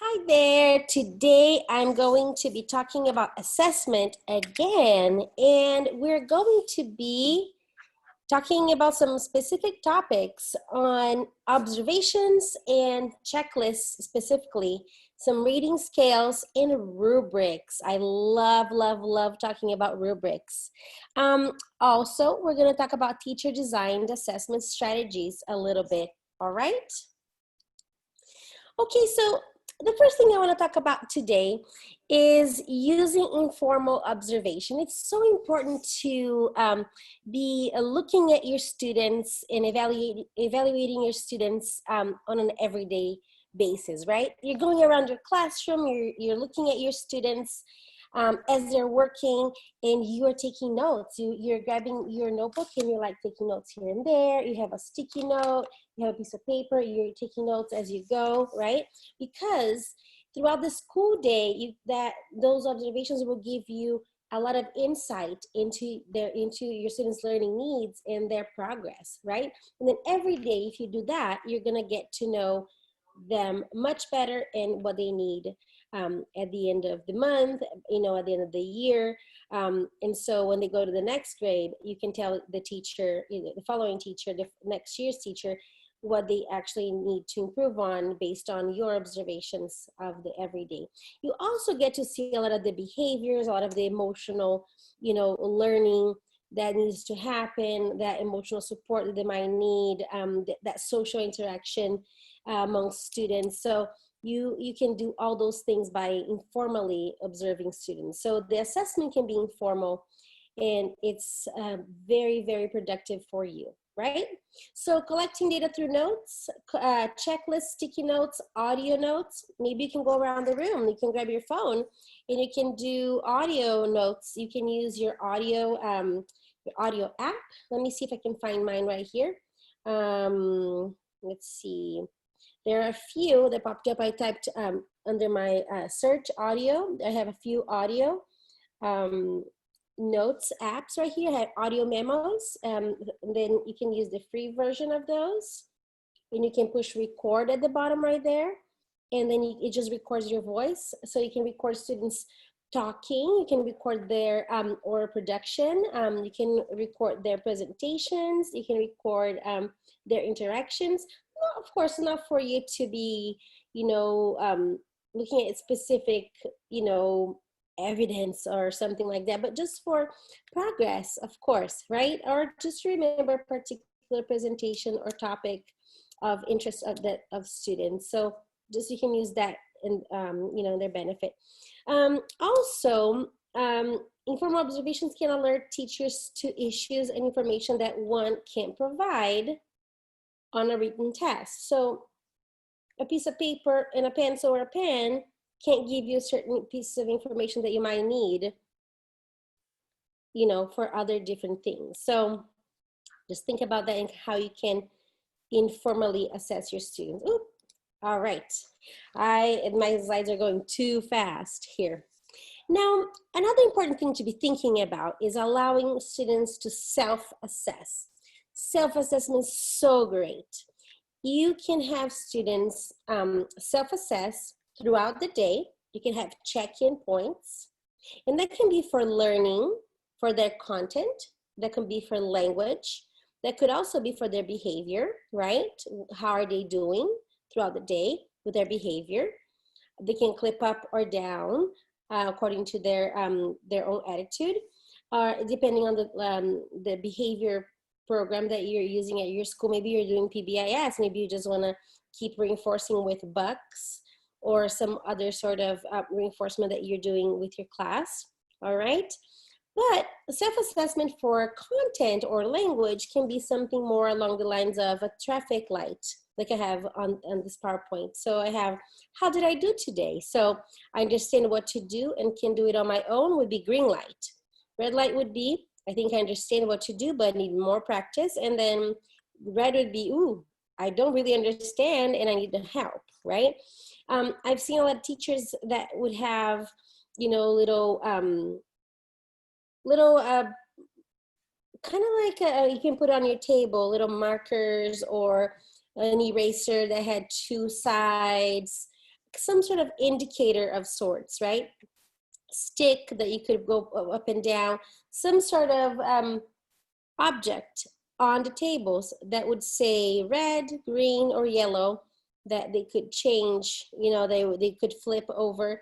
Hi there. Today I'm going to be talking about assessment again, and we're going to be talking about some specific topics on observations and checklists, specifically some rating scales and rubrics. I love talking about rubrics. Also, we're going to talk about teacher designed assessment strategies a little bit. All right. Okay, so the first thing I want to talk about today is using informal observation. It's so important to be looking at your students and evaluating your students on an everyday basis, right? You're going around your classroom, you're looking at your students as they're working, and you are taking notes. You're grabbing your notebook and you're like taking notes here and there. You have a sticky note, you have a piece of paper, you're taking notes as you go, right? Because throughout the school day, those observations will give you a lot of insight into your students' learning needs and their progress, right? And then every day, if you do that, you're gonna get to know them much better and what they need at the end of the month, at the end of the year. And so when they go to the next grade, you can tell the teacher, the following teacher, the next year's teacher, what they actually need to improve on based on your observations of the everyday. You also get to see a lot of the behaviors, a lot of the emotional, learning that needs to happen, that emotional support that they might need, that social interaction among students. So you can do all those things by informally observing students. So the assessment can be informal, and it's very productive for you, right? So collecting data through notes, checklists, sticky notes, audio notes. Maybe you can go around the room, you can grab your phone and you can do audio notes. You can use your audio app. Let me see if I can find mine right here. Let's see. There are a few that popped up. I typed under my search audio. I have a few audio notes apps right here. I have audio memos. And then you can use the free version of those. And you can push record at the bottom right there. And then it just records your voice. So you can record students talking. You can record their oral production. You can record their presentations. You can record their interactions. Well, of course, not for you to be, looking at specific, evidence or something like that, but just for progress, of course, right? Or just remember a particular presentation or topic of interest of students. So just you can use that in, their benefit. Also, informal observations can alert teachers to issues and information that one can't provide on a written test. So a piece of paper and a pencil or a pen can't give you certain pieces of information that you might need, for other different things. So just think about that and how you can informally assess your students. Oop. All right. My slides are going too fast here. Now, another important thing to be thinking about is allowing students to self-assess. Self-assessment is so great. You can have students self-assess throughout the day. You can have check-in points, and that can be for learning, for their content, that can be for language, that could also be for their behavior, right? How are they doing throughout the day with their behavior? They can clip up or down according to their own attitude, or depending on the behavior program that you're using at your school. Maybe you're doing PBIS, maybe you just want to keep reinforcing with bucks or some other sort of reinforcement that you're doing with your class, all right? But self-assessment for content or language can be something more along the lines of a traffic light, like I have on this PowerPoint. So I have, how did I do today? So I understand what to do and can do it on my own would be green light. Red light would be, I think I understand what to do, but I need more practice. And then red would be, ooh, I don't really understand and I need the help, right? I've seen a lot of teachers that would have, little kind of like you can put on your table, little markers or an eraser that had two sides, some sort of indicator of sorts, right? Stick that you could go up and down, some sort of object on the tables that would say red, green, or yellow, that they could change, they could flip over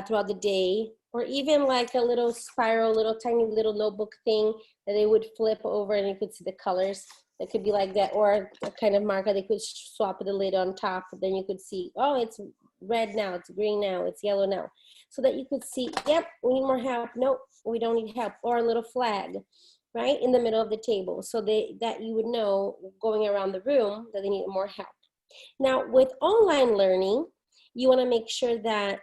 throughout the day, or even like a little spiral, little tiny little notebook thing that they would flip over and you could see the colors. That could be like that, or a kind of marker they could swap the lid on top. Then you could see, oh, it's red now, it's green now, it's yellow now. So that you could see, yep, we need more help. Nope, we don't need help. Or a little flag, right, in the middle of the table, so that you would know going around the room that they need more help. Now, with online learning, you want to make sure that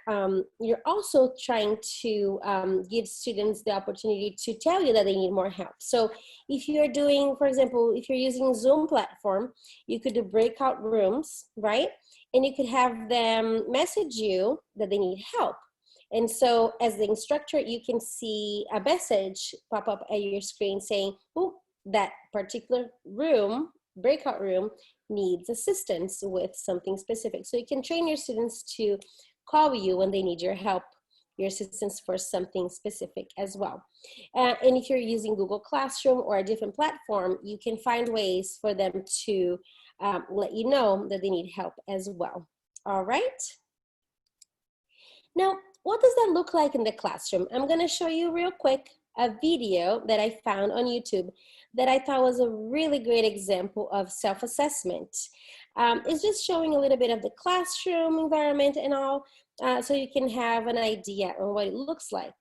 you're also trying to give students the opportunity to tell you that they need more help. So if you're doing, for example, if you're using Zoom platform, you could do breakout rooms, right? And you could have them message you that they need help. And so as the instructor, you can see a message pop up at your screen saying, oh, that particular room, breakout room, needs assistance with something specific. So you can train your students to call you when they need your help, your assistance for something specific as well. And if you're using Google Classroom or a different platform, you can find ways for them to let you know that they need help as well. All right. Now, what does that look like in the classroom? I'm going to show you real quick a video that I found on YouTube that I thought was a really great example of self-assessment. It's just showing a little bit of the classroom environment and all, so you can have an idea on what it looks like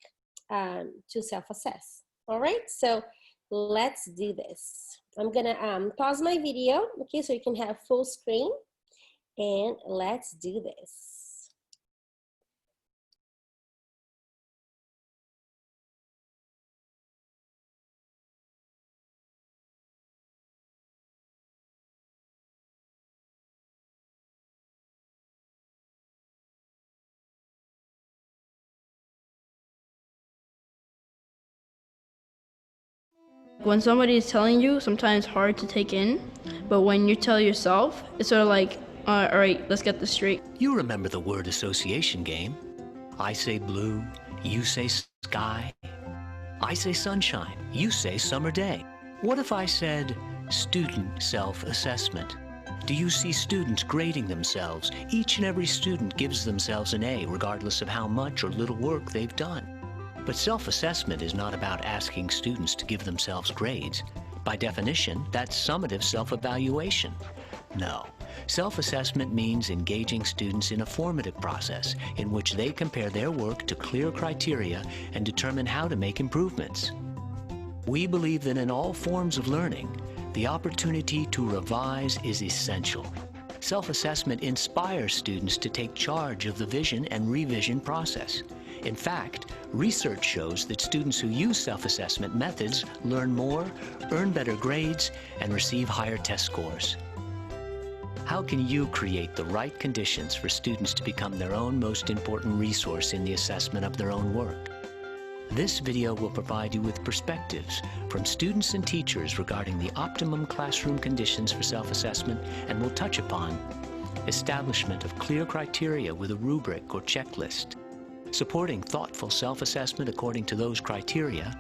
to self-assess. All right, so let's do this. I'm gonna pause my video, okay, so you can have full screen, and let's do this. When somebody is telling you, sometimes it's hard to take in, but when you tell yourself, it's sort of like, all right, let's get this straight. You remember the word association game. I say blue, you say sky. I say sunshine, you say summer day. What if I said student self-assessment? Do you see students grading themselves? Each and every student gives themselves an A, regardless of how much or little work they've done. But self-assessment is not about asking students to give themselves grades. By definition, that's summative self-evaluation. No, self-assessment means engaging students in a formative process in which they compare their work to clear criteria and determine how to make improvements. We believe that in all forms of learning, the opportunity to revise is essential. Self-assessment inspires students to take charge of the vision and revision process. In fact, research shows that students who use self-assessment methods learn more, earn better grades, and receive higher test scores. How can you create the right conditions for students to become their own most important resource in the assessment of their own work? This video will provide you with perspectives from students and teachers regarding the optimum classroom conditions for self-assessment, and will touch upon establishment of clear criteria with a rubric or checklist, supporting thoughtful self-assessment according to those criteria,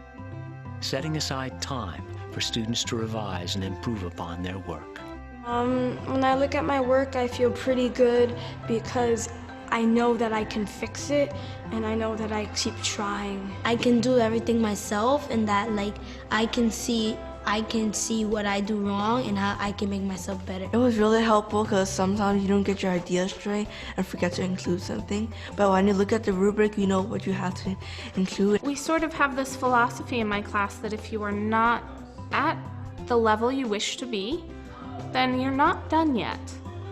setting aside time for students to revise and improve upon their work. When I look at my work, I feel pretty good because I know that I can fix it, and I know that I keep trying. I can do everything myself, and that I can see what I do wrong and how I can make myself better. It was really helpful because sometimes you don't get your ideas straight and forget to include something. But when you look at the rubric, you know what you have to include. We sort of have this philosophy in my class that if you are not at the level you wish to be, then you're not done yet.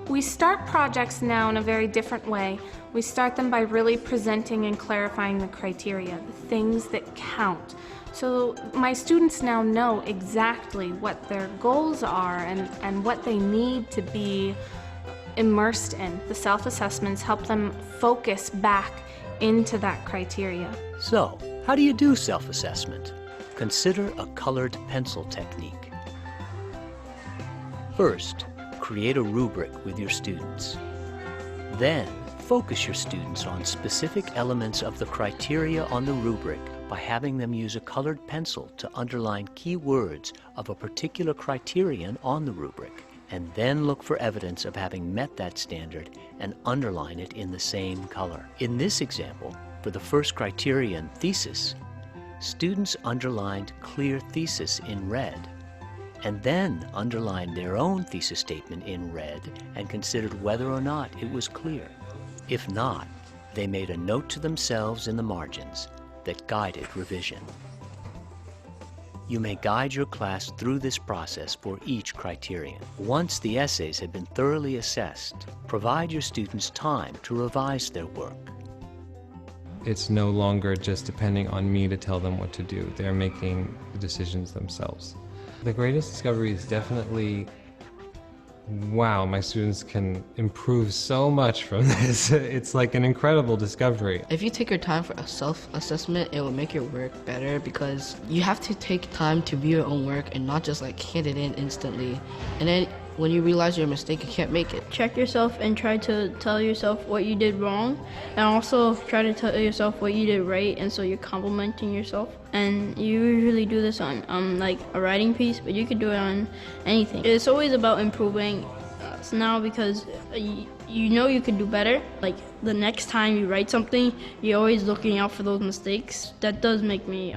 We start projects now in a very different way. We start them by really presenting and clarifying the criteria, the things that count. So my students now know exactly what their goals are and what they need to be immersed in. The self-assessments help them focus back into that criteria. So, how do you do self-assessment? Consider a colored pencil technique. First, create a rubric with your students. Then, Focus your students on specific elements of the criteria on the rubric by having them use a colored pencil to underline key words of a particular criterion on the rubric, and then look for evidence of having met that standard and underline it in the same color. In this example, for the first criterion, thesis, students underlined clear thesis in red, and then underlined their own thesis statement in red and considered whether or not it was clear. If not, they made a note to themselves in the margins that guided revision. You may guide your class through this process for each criterion. Once the essays have been thoroughly assessed, provide your students time to revise their work. It's no longer just depending on me to tell them what to do. They're making the decisions themselves. The greatest discovery is definitely, wow, my students can improve so much from this. It's like an incredible discovery. If you take your time for a self-assessment, it will make your work better because you have to take time to view your own work and not just like hand it in instantly. And then when you realize your mistake, you can't make it. Check yourself and try to tell yourself what you did wrong, and also try to tell yourself what you did right, and so you're complimenting yourself. And you usually do this on like a writing piece, but you could do it on anything. It's always about improving now because you know you could do better. Like the next time you write something, you're always looking out for those mistakes. That does make me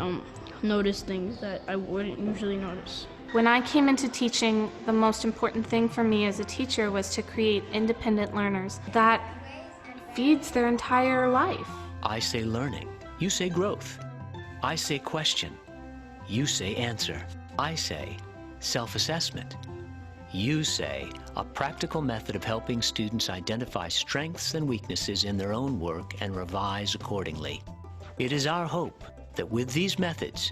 notice things that I wouldn't usually notice. When I came into teaching, the most important thing for me as a teacher was to create independent learners. That feeds their entire life. I say learning, you say growth. I say question, you say answer. I say self-assessment, you say a practical method of helping students identify strengths and weaknesses in their own work and revise accordingly. It is our hope that with these methods,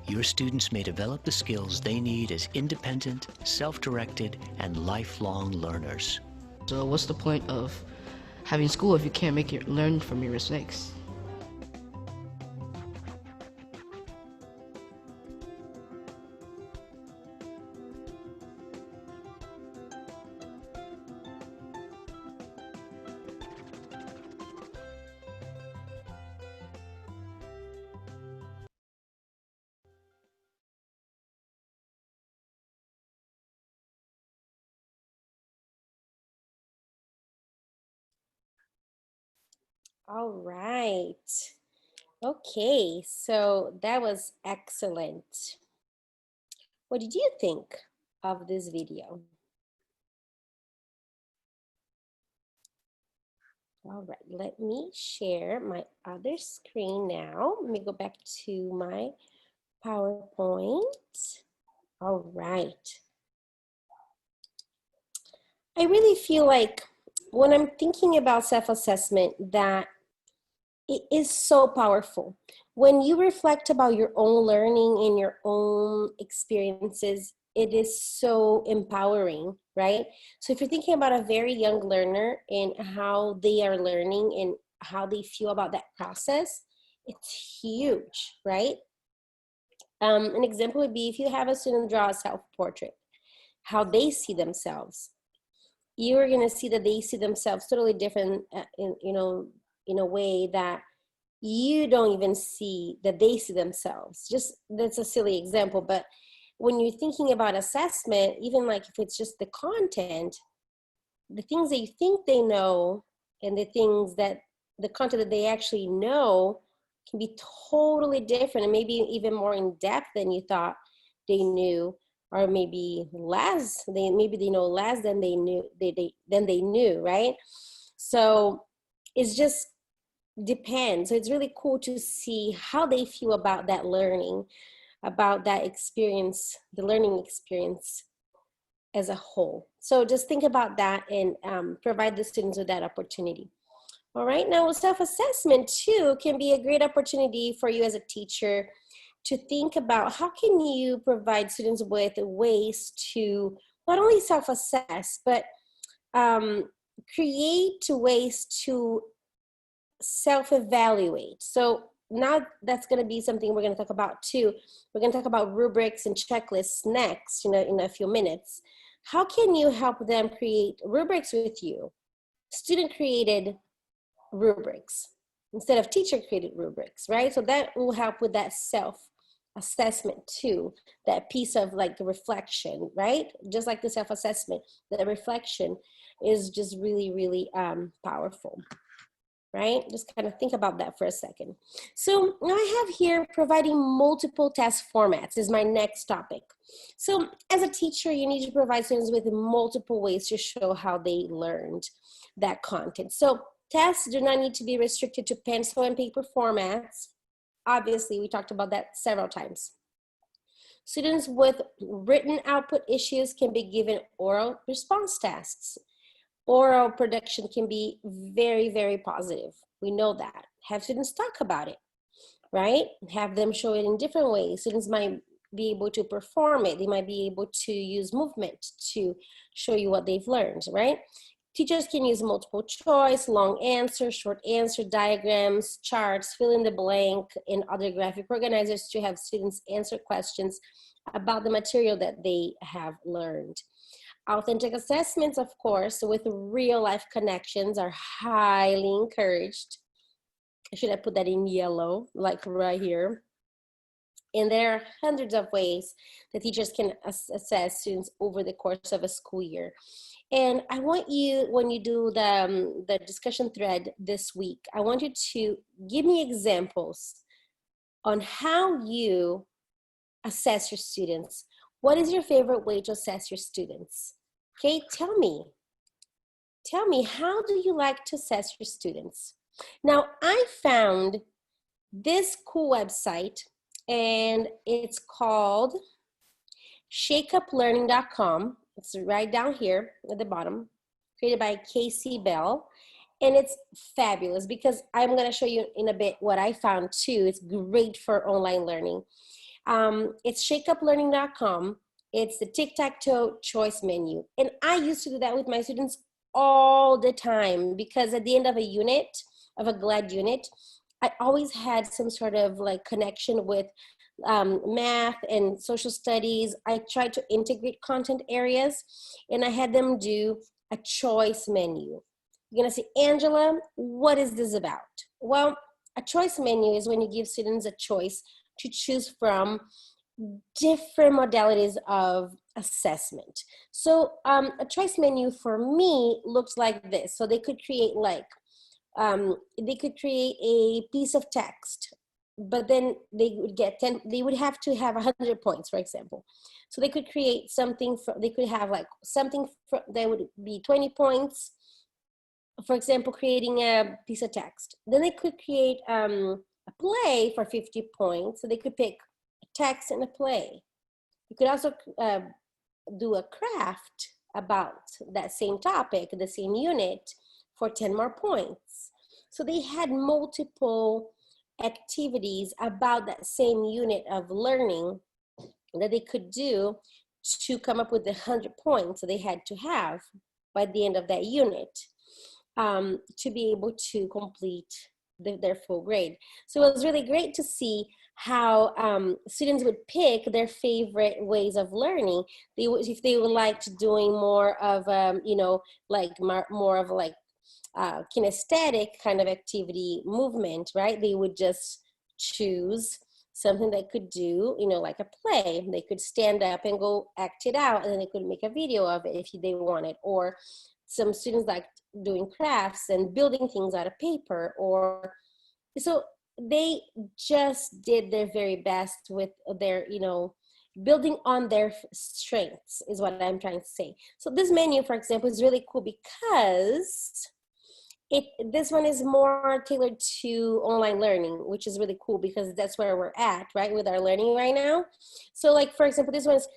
your students may develop the skills they need as independent, self-directed, and lifelong learners. So what's the point of having school if you can't learn from your mistakes? All right. Okay, so that was excellent. What did you think of this video? All right, let me share my other screen now. Let me go back to my PowerPoint. All right. I really feel like when I'm thinking about self-assessment that it is so powerful. When you reflect about your own learning and your own experiences, it is so empowering, right? So if you're thinking about a very young learner and how they are learning and how they feel about that process, it's huge, right? An example would be if you have a student draw a self-portrait, how they see themselves. You're gonna see that they see themselves totally different in a way that you don't even see that they see themselves. Just, that's a silly example, but when you're thinking about assessment, even like if it's just the content, the things that you think they know and the content that they actually know can be totally different and maybe even more in depth than you thought they knew, or maybe less. Maybe they know less than they knew, right? So it's just depends. So it's really cool to see how they feel about that learning, about that experience, the learning experience as a whole. So just think about that and provide the students with that opportunity. All right, now self-assessment too can be a great opportunity for you as a teacher to think about how can you provide students with ways to not only self-assess, but create ways to self-evaluate. So now that's going to be something we're going to talk about too. We're going to talk about rubrics and checklists next, in a few minutes. How can you help them create rubrics with you? Student created rubrics instead of teacher-created rubrics, right? So that will help with that self-assessment too, that piece of like reflection, right? Just like the self-assessment, the reflection is just really, really powerful, right? Just kind of think about that for a second. So now I have here providing multiple test formats is my next topic. So as a teacher, you need to provide students with multiple ways to show how they learned that content. So tests do not need to be restricted to pencil and paper formats. Obviously, we talked about that several times. Students with written output issues can be given oral response tests. Oral production can be very, very positive. We know that. Have students talk about it, right? Have them show it in different ways. Students might be able to perform it. They might be able to use movement to show you what they've learned, right? Teachers can use multiple choice, long answer, short answer, diagrams, charts, fill in the blank, and other graphic organizers to have students answer questions about the material that they have learned. Authentic assessments, of course, with real life connections are highly encouraged. Should I put that in yellow, like right here? And there are hundreds of ways that teachers can assess students over the course of a school year. And I want you, when you do the discussion thread this week, I want you to give me examples on how you assess your students. What is your favorite way to assess your students? Okay, tell me, how do you like to assess your students? Now, I found this cool website, and it's called shakeuplearning.com. It's right down here at the bottom, created by Casey Bell. And it's fabulous because I'm going to show you in a bit what I found too. It's great for online learning. It's shakeuplearning.com. It's the tic-tac-toe choice menu. And I used to do that with my students all the time because at the end of a unit, of a GLAD unit, I always had some sort of like connection with math and social studies. I tried to integrate content areas and I had them do a choice menu. You're gonna say, Angela, what is this about? Well, a choice menu is when you give students a choice to choose from different modalities of assessment. So a choice menu for me looks like this. So they could create like, they could create a piece of text, but then they would get 10, they would have to have 100 points, for example. So they could create something, they could have like something that would be 20 points, for example, creating a piece of text. Then they could create a play for 50 points. So they could pick a text and a play. You could also do a craft about that same topic, the same unit, for 10 more points. So they had multiple activities about that same unit of learning that they could do to come up with the 100 points that they had to have by the end of that unit to be able to complete their full grade. So it was really great to see how students would pick their favorite ways of learning. If they would like to doing more of, like more of like kinesthetic kind of activity movement, right? They would just choose something they could do, like a play. They could stand up and go act it out, and then they could make a video of it if they wanted. Or some students like doing crafts and building things out of paper, or so they just did their very best with their, building on their strengths is what I'm trying to say. So this menu, for example, is really cool because this one is more tailored to online learning, which is really cool because that's where we're at, right, with our learning right now. So like, for example, this one is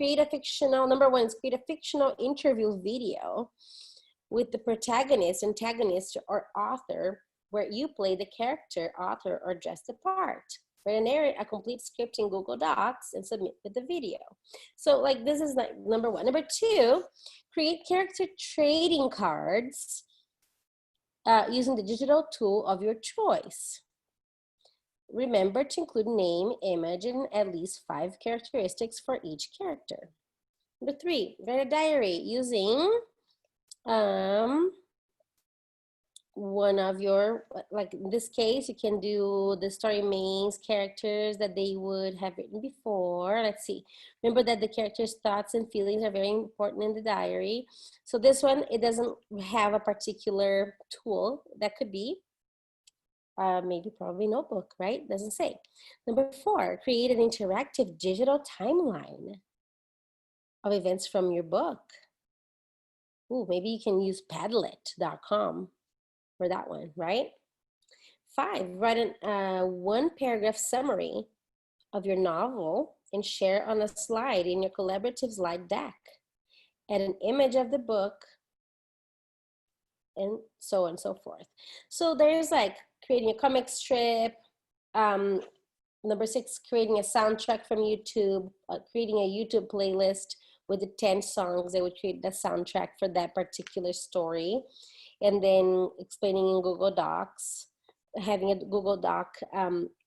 number one is create a fictional interview video with the protagonist, antagonist, or author, where you play the character, author, or dress the part. Write and narrate a complete script in Google Docs and submit with the video. So like, this is like number one. Number two, create character trading cards using the digital tool of your choice. Remember to include name, image, and at least 5 characteristics for each character. Number three, write a diary using one of your, like in this case, you can do the story mains characters that they would have written before. Let's see. Remember that the characters' thoughts and feelings are very important in the diary. So this one, it doesn't have a particular tool. That could be maybe probably notebook, right? Doesn't say. Number 4, create an interactive digital timeline of events from your book. Ooh, maybe you can use Padlet.com for that one, right? 5, write a 1-paragraph summary of your novel and share on a slide in your collaborative slide deck. Add an image of the book and so on and so forth. So there's like creating a comic strip. Number 6, creating a soundtrack from YouTube, creating a YouTube playlist with the 10 songs. They would create the soundtrack for that particular story. And then explaining in Google Docs, having a Google Doc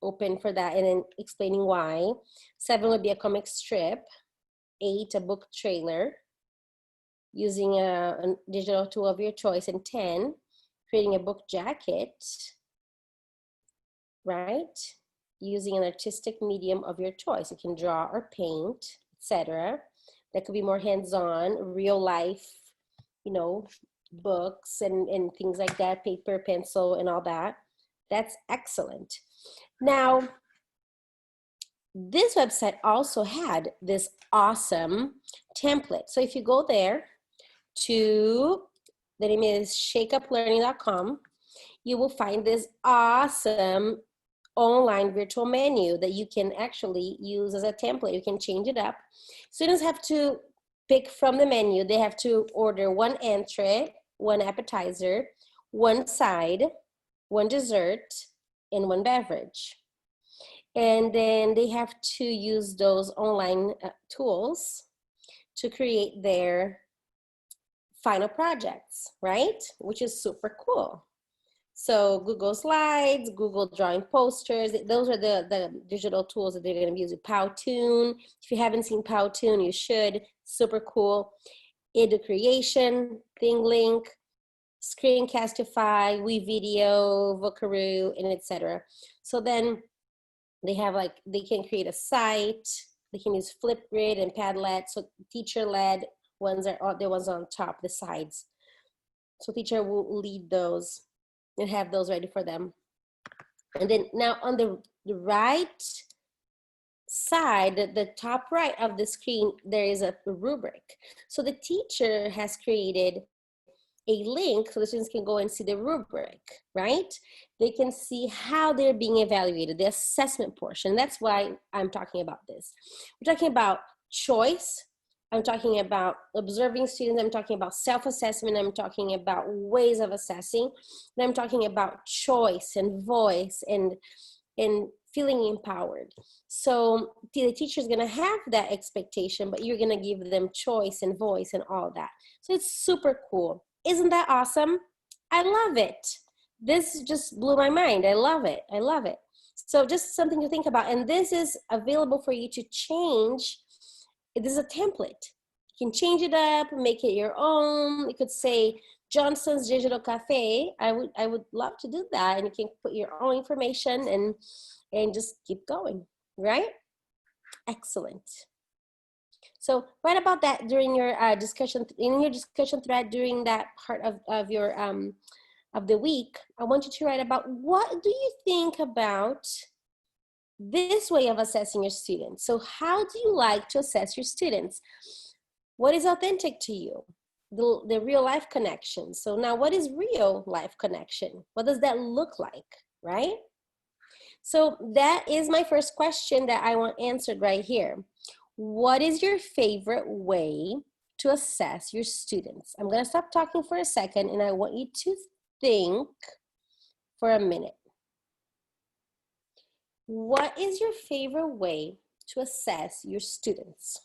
open for that, and then explaining why. 7 would be a comic strip. 8, a book trailer, using a digital tool of your choice. And 10, creating a book jacket, right? Using an artistic medium of your choice. You can draw or paint, etc. That could be more hands-on, real life, you know, books and things like that, paper, pencil, and all that. That's excellent. Now, this website also had this awesome template. So if you go there to, the name is shakeuplearning.com, you will find this awesome online virtual menu that you can actually use as a template. You can change it up. Students have to pick from the menu. They have to order 1 entree, 1 appetizer, 1 side, 1 dessert, and 1 beverage. And then they have to use those online tools to create their final projects, right? Which is super cool. So Google Slides, Google Drawing Posters, those are the digital tools that they're going to use. Powtoon, if you haven't seen Powtoon, you should. Super cool. Edu ThingLink, Screencastify, WeVideo, Vocaroo, and etc. So then they have like, they can create a site. They can use Flipgrid and Padlet. So teacher-led ones are the ones on top, the sides. So teacher will lead those and have those ready for them. And then now on the right side, the top right of the screen, there is a rubric. So the teacher has created a link so the students can go and see the rubric, right? They can see how they're being evaluated, the assessment portion. That's why I'm talking about this. We're talking about choice. I'm talking about observing students. I'm talking about self-assessment. I'm talking about ways of assessing. And I'm talking about choice and voice and feeling empowered. So the teacher is going to have that expectation, but you're going to give them choice and voice and all that. So it's super cool. Isn't that awesome? I love it. This just blew my mind. I love it. I love it. So just something to think about. And this is available for you to change. This is a template. You can change it up, make it your own. You could say Johnson's Digital Cafe. I would love to do that. And you can put your own information and just keep going, right? Excellent. So write about that during your discussion, in your discussion thread during that part of your of the week. I want you to write about, what do you think about this way of assessing your students? So how do you like to assess your students? What is authentic to you? The real life connection. So now, what is real life connection? What does that look like, right? So that is my first question that I want answered right here. What is your favorite way to assess your students? I'm gonna stop talking for a second and I want you to think for a minute. What is your favorite way to assess your students?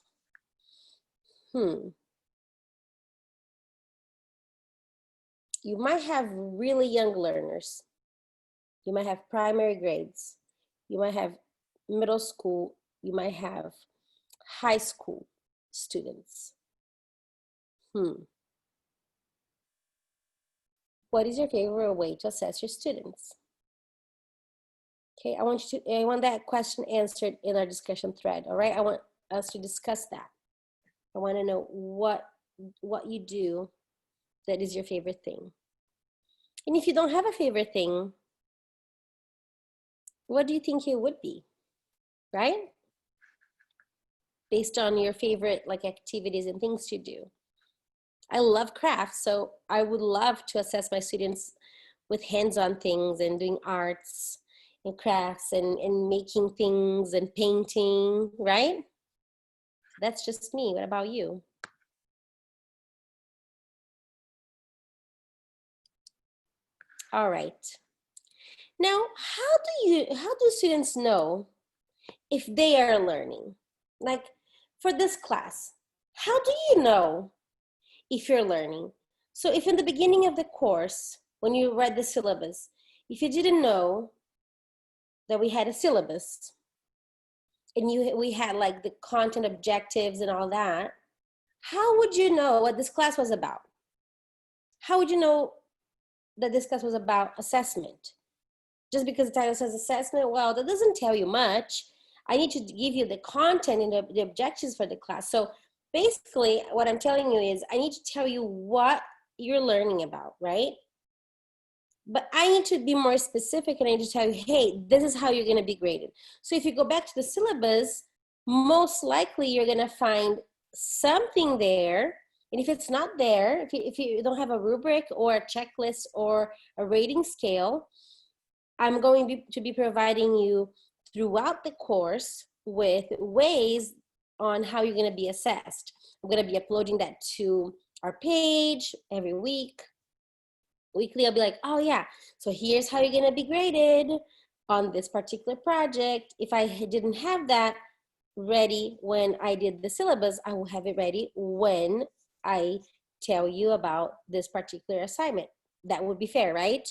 You might have really young learners. You might have primary grades. You might have middle school. You might have high school students. What is your favorite way to assess your students? Okay, I want that question answered in our discussion thread, all right? I want us to discuss that. I want to know what you do that is your favorite thing. And if you don't have a favorite thing, what do you think it would be, right? Based on your favorite like activities and things to do. I love crafts, so I would love to assess my students with hands-on things and doing arts and crafts and making things and painting, right? That's just me. What about you? All right. Now, how do students know if they are learning? Like for this class, how do you know if you're learning? So if in the beginning of the course, when you read the syllabus, if you didn't know that we had a syllabus and we had like the content objectives and all that, how would you know what this class was about? How would you know that this class was about assessment? Just because the title says assessment, well, that doesn't tell you much. I need to give you the content and the objectives for the class. So basically what I'm telling you is I need to tell you what you're learning about, right? But I need to be more specific and I need to tell you, hey, this is how you're gonna be graded. So if you go back to the syllabus, most likely you're gonna find something there. And if it's not there, if you don't have a rubric or a checklist or a rating scale, I'm going to be providing you throughout the course with ways on how you're gonna be assessed. I'm gonna be uploading that to our page every week. Weekly, I'll be like, oh yeah, so here's how you're gonna be graded on this particular project. If I didn't have that ready when I did the syllabus, I will have it ready when I tell you about this particular assignment. That would be fair, right?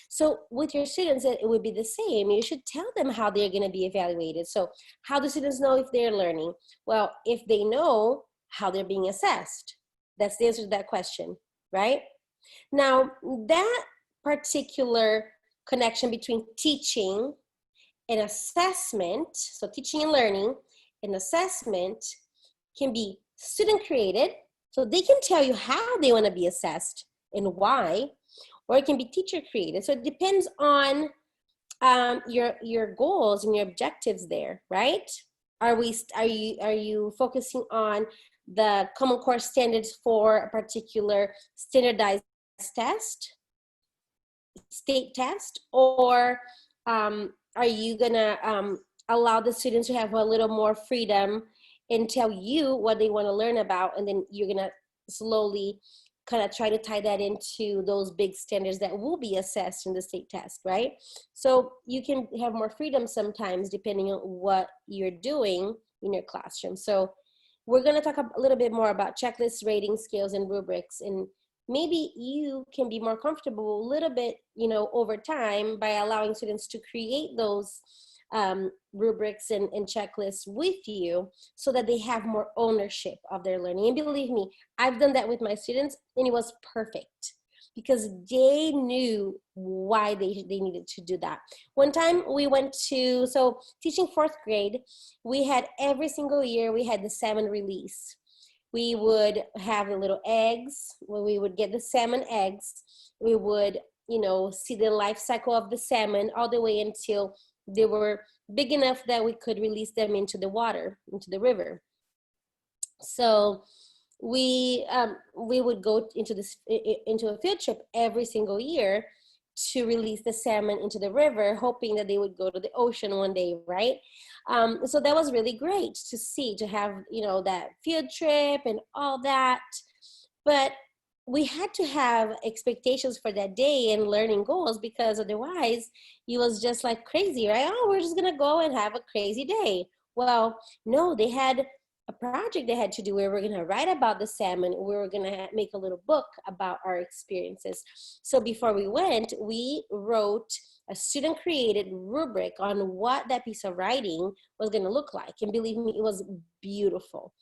So with your students, it would be the same. You should tell them how they're gonna be evaluated. So how do students know if they're learning? Well, if they know how they're being assessed, that's the answer to that question, right? Now, that particular connection between teaching and assessment, so teaching and learning and assessment can be student created, so they can tell you how they want to be assessed and why, or it can be teacher created. So it depends on your goals and your objectives there, right? Are you focusing on the Common Core standards for a particular standardized test, state test, or are you gonna allow the students to have a little more freedom and tell you what they want to learn about, and then you're gonna slowly kind of try to tie that into those big standards that will be assessed in the state test, right? So you can have more freedom sometimes depending on what you're doing in your classroom. So we're gonna talk a little bit more about checklists, rating scales, and rubrics, and maybe you can be more comfortable a little bit, over time by allowing students to create those rubrics and checklists with you so that they have more ownership of their learning. And believe me, I've done that with my students and it was perfect because they knew why they needed to do that. One time we went to, so teaching 4th grade, we had every single year, we had the salmon release. We would have the little eggs, when we would get the salmon eggs, we would, see the life cycle of the salmon all the way until they were big enough that we could release them into the water, into the river. So we would go into a field trip every single year to release the salmon into the river, hoping that they would go to the ocean one day, right? So that was really great to see, to have, that field trip and all that. But we had to have expectations for that day and learning goals, because otherwise it was just like crazy, right? Oh, we're just gonna go and have a crazy day. Well, no, they had a project they had to do where we're gonna write about the salmon. We were gonna make a little book about our experiences. So before we went, we wrote a student-created rubric on what that piece of writing was gonna look like. And believe me, it was beautiful.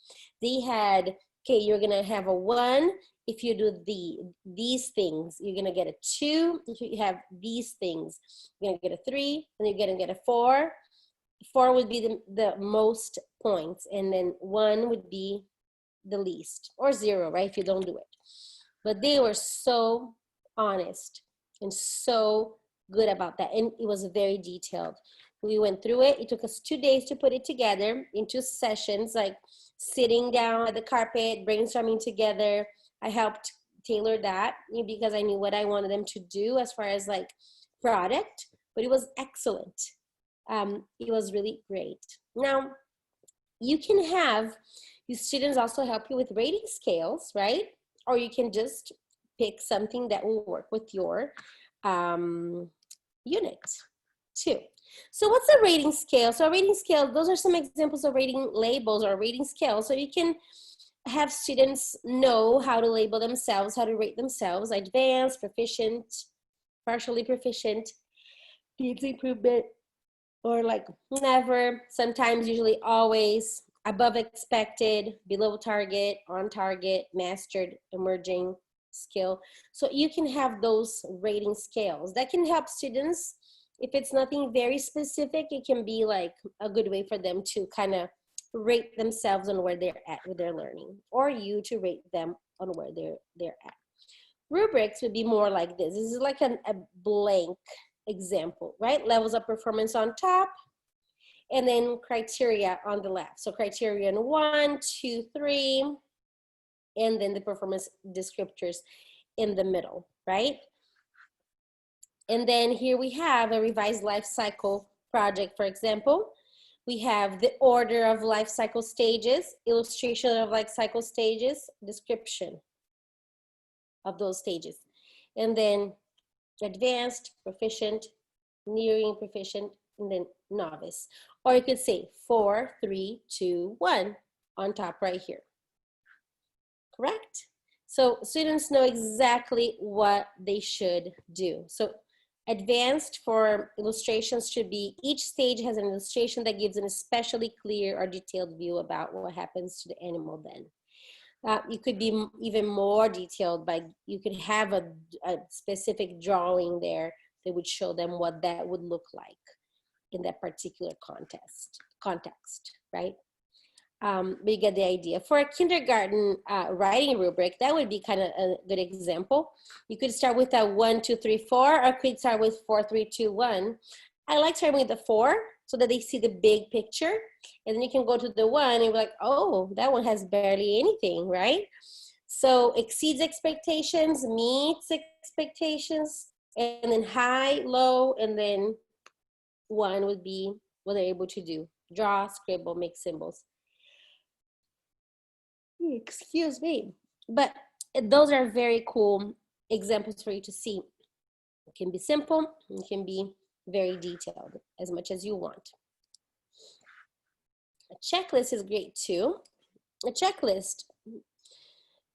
They had okay, you're gonna have a 1 if you do these things. You're gonna get a 2 if you have these things. You're gonna get a 3, and you're gonna get a 4. 4 would be the most points, and then 1 would be the least, or 0, right, if you don't do it. But they were so honest and so good about that, and it was very detailed. We went through it. It took us 2 days to put it together in 2 sessions, like sitting down at the carpet, brainstorming together. I helped tailor that because I knew what I wanted them to do as far as like product, but it was excellent. It was really great. Now, you can have your students also help you with rating scales, right? Or you can just pick something that will work with your unit too. So what's a rating scale? So a rating scale, those are some examples of rating labels or rating scales. So you can have students know how to label themselves, how to rate themselves: advanced, proficient, partially proficient, needs improvement, or like never, sometimes, usually, always, above expected, below target, on target, mastered, emerging skill. So you can have those rating scales that can help students. If it's nothing very specific, it can be like a good way for them to kind of rate themselves on where they're at with their learning, or you to rate them on where they're at. Rubrics would be more like this. This is like a blank example, right? Levels of performance on top, and then criteria on the left. So criterion 1, 2, 3, and then the performance descriptors in the middle, right? And then here we have a revised life cycle project, for example. We have the order of life cycle stages, illustration of life cycle stages, description of those stages, and then advanced, proficient, nearing proficient, and then novice. Or you could say 4, 3, 2, 1 on top right here. Correct? So students know exactly what they should do. So advanced for illustrations should be, each stage has an illustration that gives an especially clear or detailed view about what happens to the animal then. You could be even more detailed by, you could have a specific drawing there that would show them what that would look like in that particular context, right? But you get the idea. For a kindergarten writing rubric, that would be kind of a good example. You could start with a 1, 2, 3, 4, or could start with 4, 3, 2, 1. I like starting with the 4 so that they see the big picture, and then you can go to the 1 and be like, oh, that one has barely anything, right? So exceeds expectations, meets expectations, and then high, low, and then 1 would be what they're able to do: draw, scribble, make symbols. Excuse me. But those are very cool examples for you to see. It can be simple, it can be very detailed, as much as you want. A checklist is great too. A checklist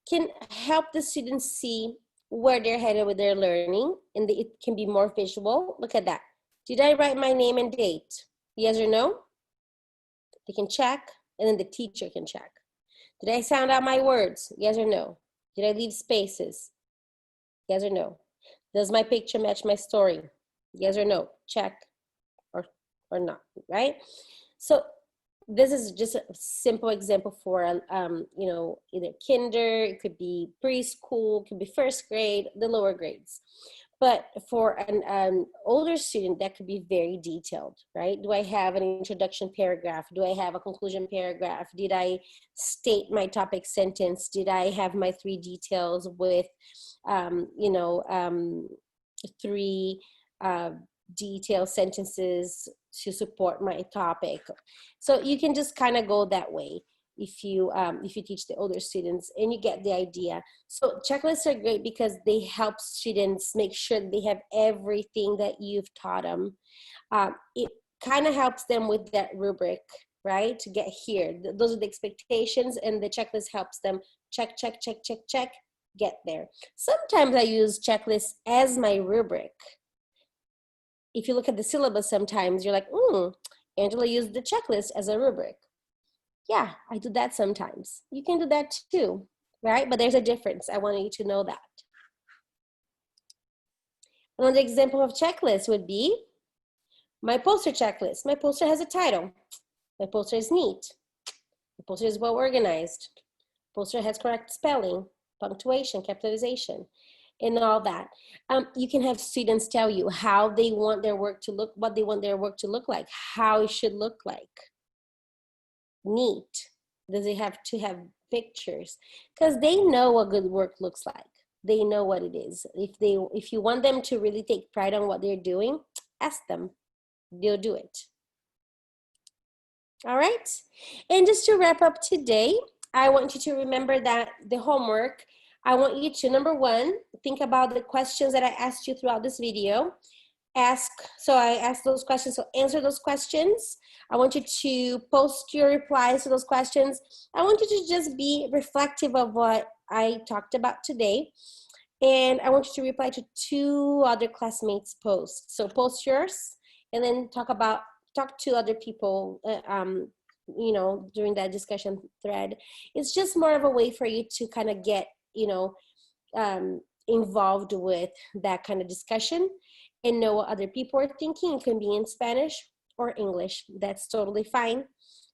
can help the students see where they're headed with their learning, and it can be more visual. Look at that. Did I write my name and date? Yes or no? They can check, and then the teacher can check. Did I sound out my words? Yes or no? Did I leave spaces? Yes or no? Does my picture match my story? Yes or no? Check or not, right? So this is just a simple example for, you know, either kinder, it could be preschool, it could be first grade, the lower grades. But for an older student, that could be very detailed, right? Do I have an introduction paragraph? Do I have a conclusion paragraph? Did I state my topic sentence? Did I have my 3 details with, you know, 3 detailed sentences to support my topic? So you can just kind of go that way if you teach the older students, and you get the idea. So checklists are great because they help students make sure they have everything that you've taught them. It kind of helps them with that rubric, right, to get here. Those are the expectations, and the checklist helps them check, check, check, check, check, get there. Sometimes I use checklists as my rubric. If you look at the syllabus, sometimes you're like, Angela used the checklist as a rubric. Yeah, I do that sometimes. You can do that too. right? But there's a difference. I want you to know that. Another example of checklist would be my poster checklist. My poster has a title. My poster is neat. The poster is well organized. Poster has correct spelling, punctuation, capitalization, and all that. You can have students tell you how they want their work to look, what they want their work to look like, how it should look like. Neat. Does it have to have pictures? Because they know what good work looks like. They know what it is. If you want them to really take pride on what they're doing, ask them. They'll do it. All right. And just to wrap up today, I want you to remember that the homework, I want you to, number one, think about the questions that I asked you throughout this video. So I asked those questions, so answer those questions. I want you to post your replies to those questions. I want you to just be reflective of what I talked about today. And I want you to reply to 2 other classmates' posts. So post yours and then talk to other people, you know, during that discussion thread. It's just more of a way for you to kind of get, you know, involved with that kind of discussion and know what other people are thinking. It can be in Spanish or English. That's totally fine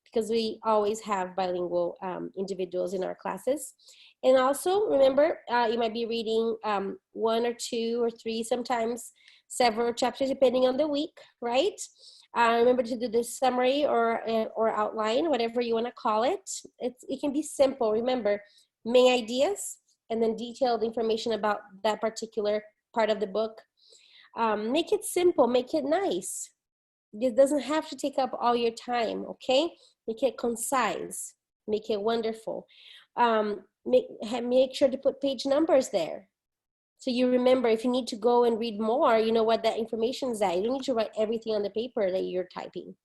because we always have bilingual individuals in our classes. And also remember, you might be reading 1 or 2 or 3, sometimes several chapters depending on the week, right? Remember to do the summary or outline, whatever you want to call it. It can be simple. Remember, main ideas and then detailed information about that particular part of the book. Make it simple, make it nice. It doesn't have to take up all your time, okay? Make it concise, make it wonderful. Make sure to put page numbers there. So you remember, if you need to go and read more, you know what that information is at. You don't need to write everything on the paper that you're typing.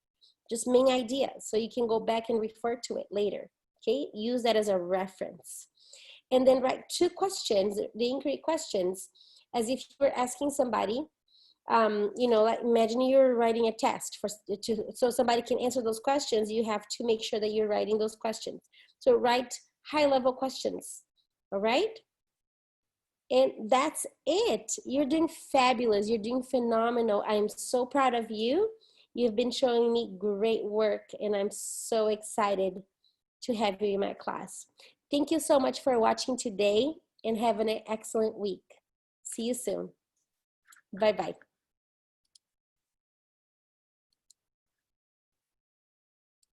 Just main ideas, so you can go back and refer to it later, okay? Use that as a reference. And then write 2 questions, the inquiry questions, as if you were asking somebody, you know, like imagine you're writing a test so somebody can answer those questions. You have to make sure that you're writing those questions. So write high-level questions, all right? And that's it. You're doing fabulous. You're doing phenomenal. I'm so proud of you. You've been showing me great work, and I'm so excited to have you in my class. Thank you so much for watching today, and have an excellent week. See you soon. Bye-bye.